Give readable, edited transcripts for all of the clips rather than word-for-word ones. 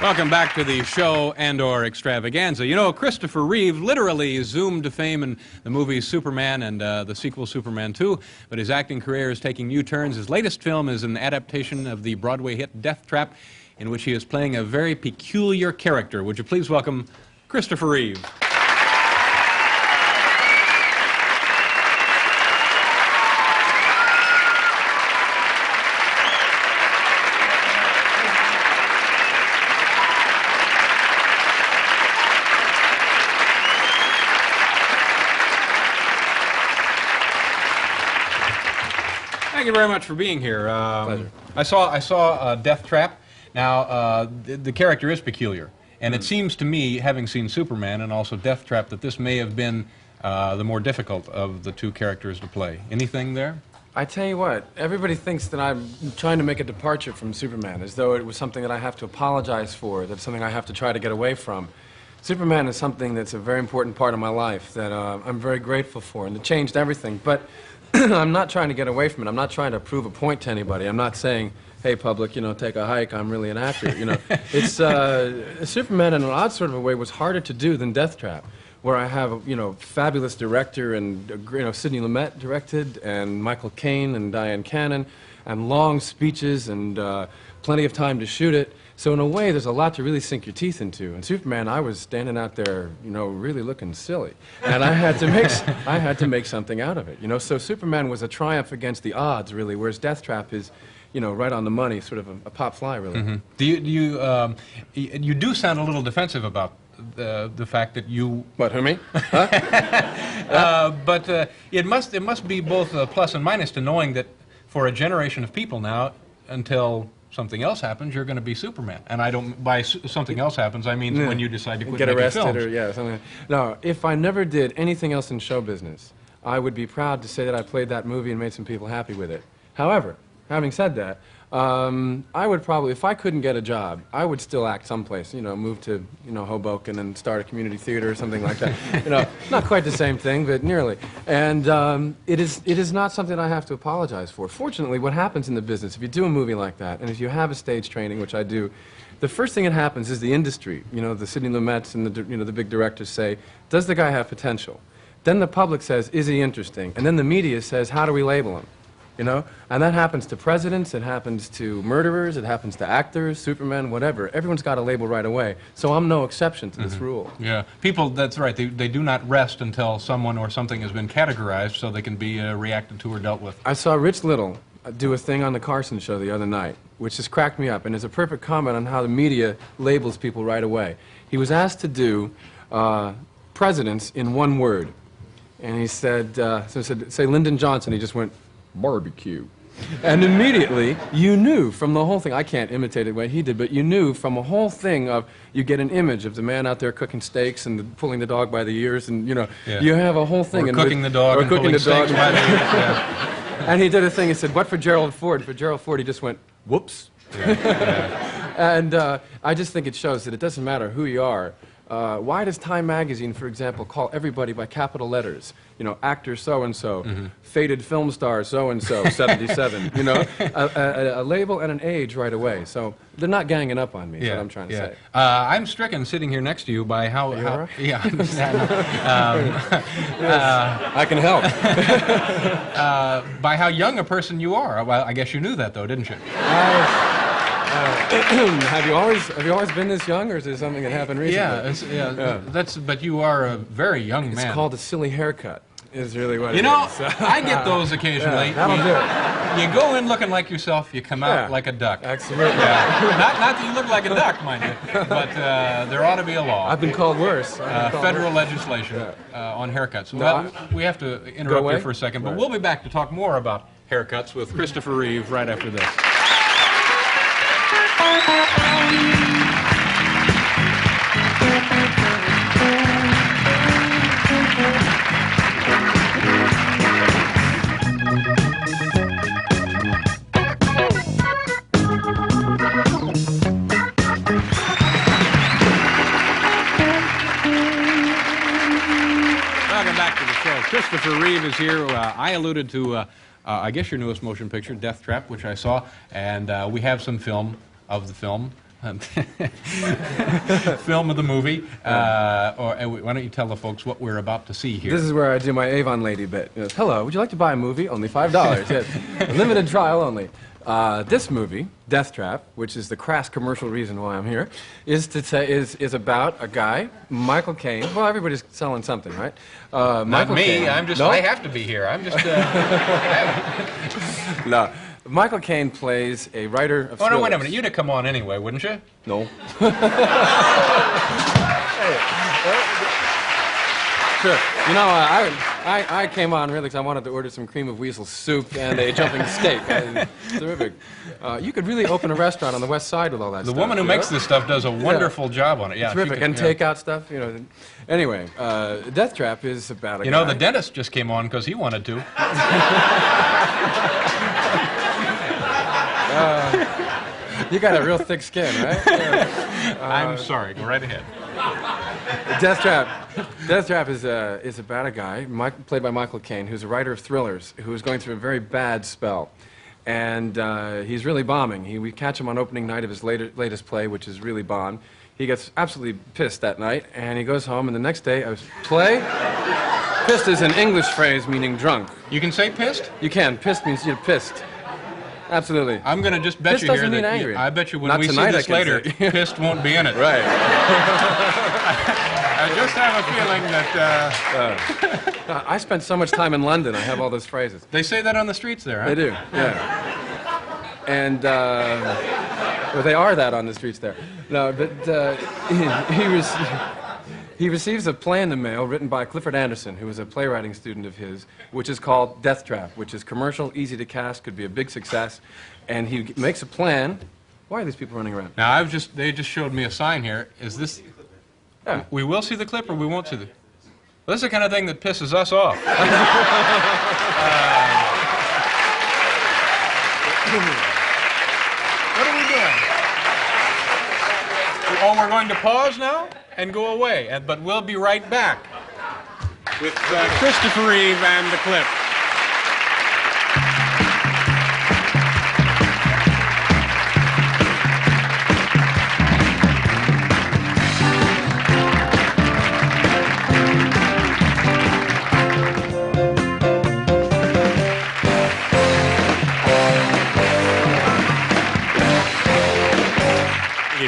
Welcome back to the show and/or extravaganza. You know, Christopher Reeve literally zoomed to fame in the movies Superman and the sequel Superman 2, but his acting career is taking new turns. His latest film is an adaptation of the Broadway hit Death Trap, in which he is playing a very peculiar character. Would you please welcome Christopher Reeve? Thank you very much for being here. Pleasure. I saw Death Trap. Now, the character is peculiar, and it seems to me, having seen Superman and also Death Trap, that this may have been the more difficult of the two characters to play. Anything there? I tell you what, everybody thinks that I'm trying to make a departure from Superman, as though it was something that I have to apologize for, that's something I have to try to get away from. Superman is something that's a very important part of my life that I'm very grateful for, and it changed everything. But I'm not trying to get away from it. I'm not trying to prove a point to anybody. I'm not saying, hey, public, you know, take a hike. I'm really an actor, you know. It's Superman, in an odd sort of a way, was harder to do than Death Trap, where I have a, you know, fabulous director and, you know, Sidney Lumet directed, and Michael Caine and Diane Cannon, and long speeches and plenty of time to shoot it. So in a way, there's a lot to really sink your teeth into. And Superman, I was standing out there, you know, really looking silly, and I had to make something out of it, you know. So Superman was a triumph against the odds, really, whereas Death Trap is, you know, right on the money, sort of a pop fly, really. Mm-hmm. You do sound a little defensive about the fact that you. What? Who, me? Huh? But it must be both a plus and minus to knowing that for a generation of people now, until something else happens, you're going to be Superman. And I don't, by something else happens, I mean when you decide to quit get making arrested films. or, yeah, something. No, if I never did anything else in show business, I would be proud to say that I played that movie and made some people happy with it. However, having said that, I would probably, if I couldn't get a job, I would still act someplace, you know, move to, you know, Hoboken and start a community theater or something like that. You know, not quite the same thing, but nearly. And it is not something I have to apologize for. Fortunately, what happens in the business, if you do a movie like that, and if you have a stage training, which I do, the first thing that happens is the industry, you know, the Sidney Lumets and the, you know, the big directors say, does the guy have potential? Then the public says, is he interesting? And then the media says, how do we label him? You know? And that happens to presidents, it happens to murderers, it happens to actors, Superman, whatever. Everyone's got a label right away. So I'm no exception to this rule. Yeah. People, that's right, they do not rest until someone or something has been categorized so they can be reacted to or dealt with. I saw Rich Little do a thing on the Carson show the other night, which just cracked me up, and is a perfect comment on how the media labels people right away. He was asked to do presidents in one word. And he said, say Lyndon Johnson, he just went, barbecue. And immediately, you knew from the whole thing, I can't imitate it the way he did, but you knew from a whole thing of, you get an image of the man out there cooking steaks and pulling the dog by the ears, and, you know, you have a whole thing. Or cooking the dog and pulling steaks by the ears, yeah. And he did a thing, he said, what for Gerald Ford? For Gerald Ford, he just went, whoops. And I just think it shows that it doesn't matter who you are. Why does Time magazine, for example, call everybody by capital letters? You know, actor so-and-so, fated film star so-and-so, 77, you know? A label and an age right away. So they're not ganging up on me, is what I'm trying to say. I'm stricken sitting here next to you by how... Right? Yeah. I can help. By how young a person you are. Well, I guess you knew that, though, didn't you? Have you always been this young, or is it something that happened recently? Yeah. But you are a very young man. It's called a silly haircut, is really what it is. You know, I get those occasionally. That'll do it. You go in looking like yourself, you come out like a duck. Absolutely. Not that you look like a duck, mind you, but there ought to be a law. I've been called worse. Federal legislation on haircuts. Well, we have to interrupt you for a second, but we'll be back to talk more about haircuts with Christopher Reeve right after this. Welcome back to the show. Christopher Reeve is here. I alluded to, I guess, your newest motion picture, Death Trap, which I saw, and we have some film of the film. film of the movie. Or why don't you tell the folks what we're about to see here? This is where I do my Avon lady bit. It goes, hello, would you like to buy a movie? Only $5. Yes. Limited trial only. This movie, Death Trap, which is the crass commercial reason why I'm here, is about a guy, Michael Caine. Well, everybody's selling something, right? Not Michael me. Caine. I'm just. No? I have to be here. I'm just. No. Michael Caine plays a writer of Oh no! Wait a thrillers. minute. You'd have come on anyway, wouldn't you? No. Sure. You know, I came on really because I wanted to order some cream of weasel soup and a jumping steak. Terrific. You could really open a restaurant on the west side with all that The stuff. woman who you makes know? this stuff does a wonderful job on it. Yeah, she Terrific. could- And yeah. takeout stuff, you know. Anyway, Death Trap is about a You know, guy. the dentist just came on because he wanted to. You got a real thick skin, right? I'm sorry. Go right ahead. Death Trap is about a guy, played by Michael Caine, who's a writer of thrillers, who is going through a very bad spell. And he's really bombing. We catch him on opening night of his latest play, which is really bombed. He gets absolutely pissed that night, and he goes home, and the next day, pissed is an English phrase meaning drunk. You can say pissed? You can. Pissed means you're pissed. Absolutely. I'm going to just bet Pissed you here doesn't mean that angry. I bet you when Not we see tonight, this I can later, say. pissed won't be in it. Right. I just have a feeling that I spent so much time in London, I have all those phrases. they say that on the streets there, huh? They do, yeah. And, well, they are that on the streets there. No, but he receives a play in the mail written by Clifford Anderson, who was a playwriting student of his, which is called Death Trap, which is commercial, easy to cast, could be a big success. And he makes a plan. Why are these people running around? Now, they just showed me a sign here. Is this... Yeah. We will see the clip or we won't see the... Well, this is the kind of thing that pisses us off. What are we doing? Oh, we're going to pause now and go away, but we'll be right back with Christopher Reeve and the clip.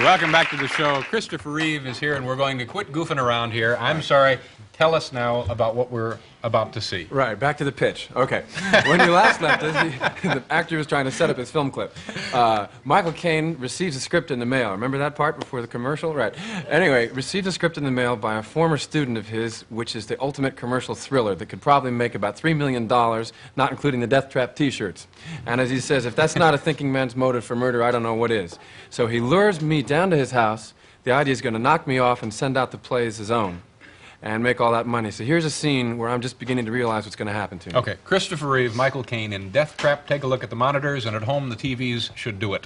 Welcome back to the show. Christopher Reeve is here, and we're going to quit goofing around here. I'm sorry. Tell us now about what we're about to see. Right, back to the pitch. Okay. When you last left us, the actor was trying to set up his film clip. Michael Caine receives a script in the mail. Remember that part before the commercial? Right. Anyway, received a script in the mail by a former student of his, which is the ultimate commercial thriller that could probably make about $3 million, not including the Death Trap t-shirts. And as he says, if that's not a thinking man's motive for murder, I don't know what is. So he lures me down to his house. The idea is going to knock me off and send out the play as his own and make all that money. So here's a scene where I'm just beginning to realize what's going to happen to me. Okay, Christopher Reeve, Michael Caine in Death Trap. Take a look at the monitors, and at home the TVs should do it.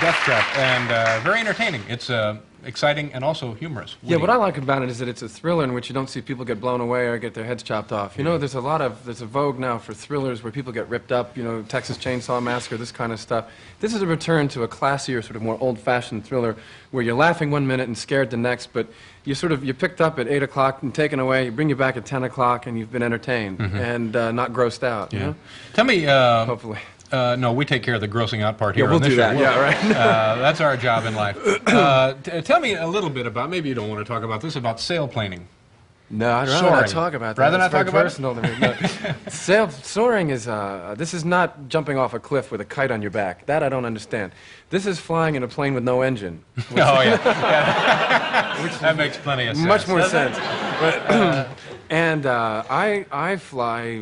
Death Trap, and very entertaining. It's exciting and also humorous. Yeah, what I like about it is that it's a thriller in which you don't see people get blown away or get their heads chopped off. You know, there's a vogue now for thrillers where people get ripped up, you know, Texas Chainsaw Massacre, this kind of stuff. This is a return to a classier, sort of more old-fashioned thriller where you're laughing one minute and scared the next, but you're picked up at 8 o'clock and taken away, bring you back at 10 o'clock, and you've been entertained and not grossed out, you know? Tell me... Hopefully. No, we take care of the grossing out part here. Yeah, we'll on this do that. show. Yeah, right. That's our job in life. Tell me a little bit about, maybe you don't want to talk about this, about sailplaning. No, I'd rather Soaring. not talk about that. Rather not It's very talk about personal to me. No. Soaring is, this is not jumping off a cliff with a kite on your back. That I don't understand. This is flying in a plane with no engine. Oh, yeah. That makes plenty of sense. Much more sense. But, and I fly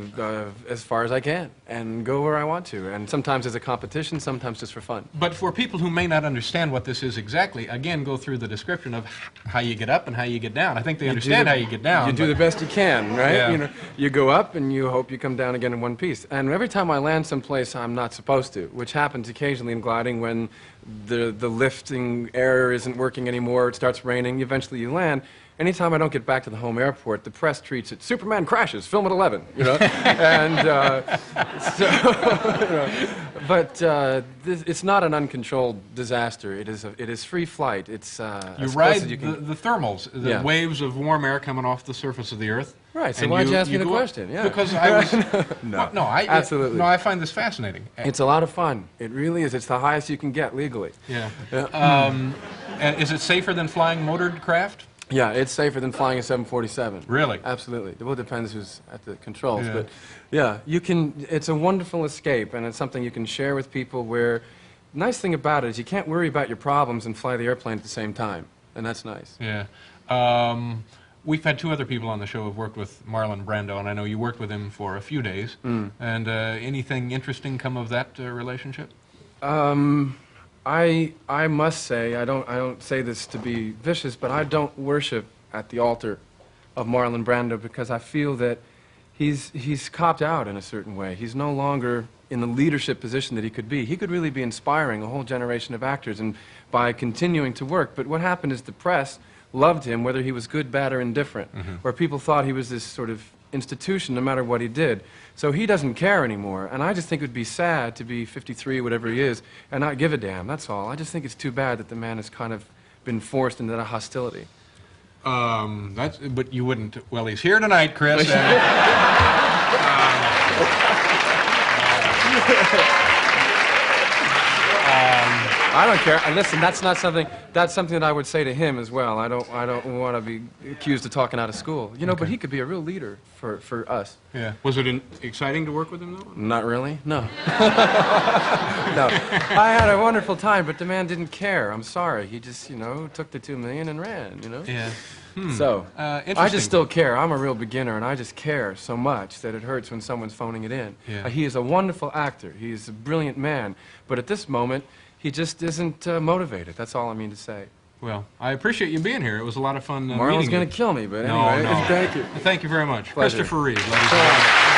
as far as I can and go where I want to. And sometimes as a competition, sometimes just for fun. But for people who may not understand what this is exactly, again, go through the description of how you get up and how you get down. I think they understand how you get down. You do the best you can, right? Yeah. You know, you go up and you hope you come down again in one piece. And every time I land someplace I'm not supposed to, which happens occasionally in gliding when the lifting air isn't working anymore, it starts raining, eventually you land. anytime I don't get back to the home airport, the press treats it, Superman crashes, film at 11, you know? And so, you know, but it's not an uncontrolled disaster. It is free flight. It's You as ride close as you can. the thermals, the Yeah. waves of warm air coming off the surface of the Earth. Right, so And why'd you ask me the go up- question? Yeah. Because I was... No, no, absolutely. No, I find this fascinating. It's a lot of fun. It really is. It's the highest you can get legally. Yeah. Yeah. And is it safer than flying motored craft? Yeah, it's safer than flying a 747. Really? Absolutely. Well, it depends who's at the controls, Yeah. but yeah, you can. It's a wonderful escape, and it's something you can share with people. Where, nice thing about it is you can't worry about your problems and fly the airplane at the same time, and that's nice. Yeah. We've had two other people on the show who've worked with Marlon Brando, and I know you worked with him for a few days. And anything interesting come of that relationship? I must say, I don't say this to be vicious, but I don't worship at the altar of Marlon Brando because I feel that he's copped out in a certain way. He's no longer in the leadership position that he could be. He could really be inspiring a whole generation of actors and by continuing to work. But what happened is the press loved him, whether he was good, bad, or indifferent, where people thought he was this sort of institution no matter what he did. So he doesn't care anymore, and I just think it would be sad to be 53, whatever he is, and not give a damn, that's all. I just think it's too bad that the man has kind of been forced into that hostility. But you wouldn't... Well, he's here tonight, Chris. I don't care. And listen, that's something that I would say to him as well. I don't want to be accused of talking out of school. You know, but he could be a real leader for us. Yeah. Was it exciting to work with him, though? Not really, no. No. I had a wonderful time, but the man didn't care. I'm sorry. He just, you know, took the $2 million and ran, you know? Yeah. So, I Interesting. just still care. I'm a real beginner, and I just care so much that it hurts when someone's phoning it in. Yeah. He is a wonderful actor. He is a brilliant man. But at this moment, he just isn't motivated. That's all I mean to say. Well, I appreciate you being here. It was a lot of fun meeting you. Marlon's going to kill me, but No, anyway, no. thank you. Thank you very much. Pleasure. Christopher Reeve, ladies and So, gentlemen.